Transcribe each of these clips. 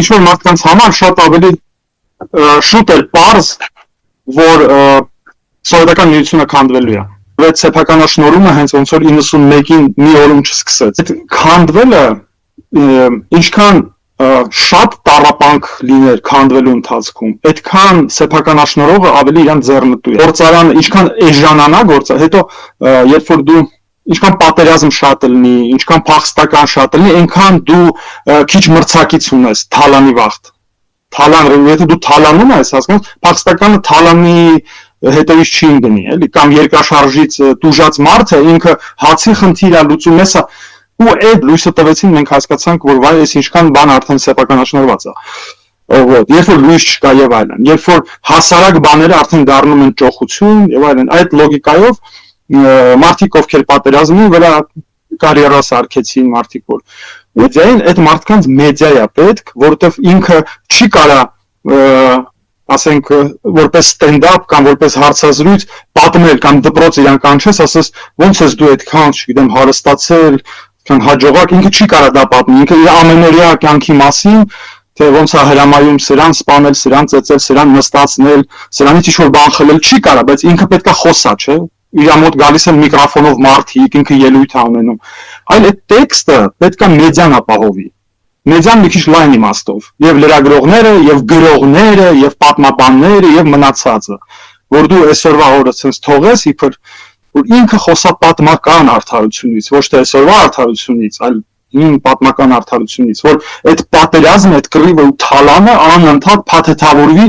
ինչ-որ մարդկանց համար շատ ավելի շուտ էր պարզ, որ սովետական միությունը քանդվելու է։ Այդ սեփականաշնորհումը հենց ոնց որ 91-ին մի օրում չսկսեց։ Այդ քանդվելը ինչքան շատ տառապանք լիներ քանդվելու ընթացքում, այդքան սեփականաշնորհողը ավելի իրան ձեռնտու է։ Գործարանը ինչքան էժանանա հետո երբ որ դու ինչքան պատերազմ շատ լինի, ինչքան փախստական շատ լինի, այնքան դու քիչ մրցակից ունես թալանի վաղտ։ Եթե դու թալանում ես, հասկանում, փախստականը թալանի հետևից չի ընկնի, էլի, կամ երկրաշարժից տուժած մարդը ինքը հացի խնդիր է լուծում էսա, ու այդ լույսը տվեցին մենք հասկացանք, որ վայ, այս ինչքան բան արդեն սեփականաշնորհված է։ Երբ որ լույս չկա եւ այլն, երբ որ հասարակ բաները արդեն դառնում են ճոխություն եւ այլն, այդ լոգիկայով մարդիկ ովքեր պատերազմի վրա կարիերա սարքեցին, մարդիկ որ մեդիային այդ մարդկանց մեդիա է պետք, որովհետեւ ինքը չի կարա ասենք որպես ստենդափ կամ որպես հարցազրույց պատմել կամ դպրոց իրան կանչես, ասես ոնց ես դու այդքան, չգիտեմ, հարստացել, այդքան հաջողակ, ինքը չի կարա դա պատմի, ինքը իր ամենօրյա կյանքի մասին, թե ոնց է հրամայում սրան սպանել, սրան ծեծել, սրան նստացնել, սրանից ինչ-որ բան խլել չի կարա, բայց ինքը պետքա խոսա, չէ՞։ Իր մոտ գալիս են միկրոֆոնով մարդիկ, ինքը ելույթ է ունենում։ Այլ այդ տեքստը պետքա մեդիան ապահովի։ Մեդիան մի քիչ լայն իմաստով, եւ լրագրողները, եւ գրողները, եւ պատմաբանները, եւ մնացածը, որ դու այսօրվա օրը ցենց թողես, իբր որ ինքը խոսա պատմական արդարությունից, ոչ թե այսօրվա արդարությունից, այլ հին պատմական արդարությունից, որ այդ պատերազմը, այդ կռիվը ու թալանը անընդհատ փաթեթավորվի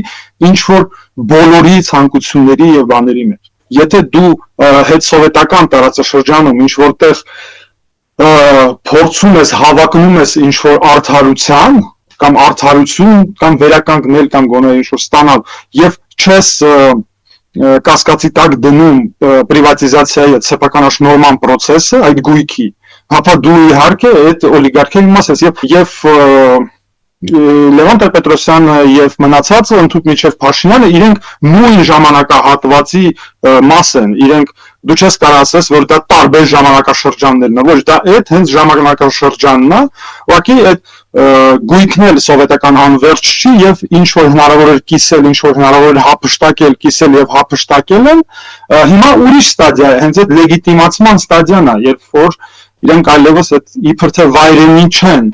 ինչ որ բոլորի ցանկությունների եւ բաների մեջ։ Եթե դու հետսովետական տարածաշրջանում ինչ որտեղ փորձում ես հավակնում ես ինչ որ արդարության կամ արդարություն կամ վերականգնել կամ գոնե ինչ որ ստանալ եւ չես կասկածի տակ դնում պրիվատիզացիայի այդ սեփականաշնորհման process-ը այդ գույքի, ապա դու իհարկե այդ օլիգարխիայի մաս ես եւ Լևոն Տեր-Պետրոսյանը եւ մնացածը ընդհանուր միջև Փաշինյանը իրենք նույն ժամանակահատվածի մաս են, իրենք դու չես կարող ասես, որ դա տարբեր ժամանակաշրջաններն են, ոչ դա այդ հենց ժամանակաշրջանն է, ուղղակի այդ գույքն էլ սովետական անվերջ չի եւ ինչ որ հնարավոր էր կիսել, ինչ որ հնարավոր էր հափշտակել, կիսել եւ հափշտակել են, հիմա ուրիշ ստադիա է, հենց այդ լեգիտիմացման ստադիան է, երբ որ իրենք այլևս այդ իբր թե վայրենի չեն։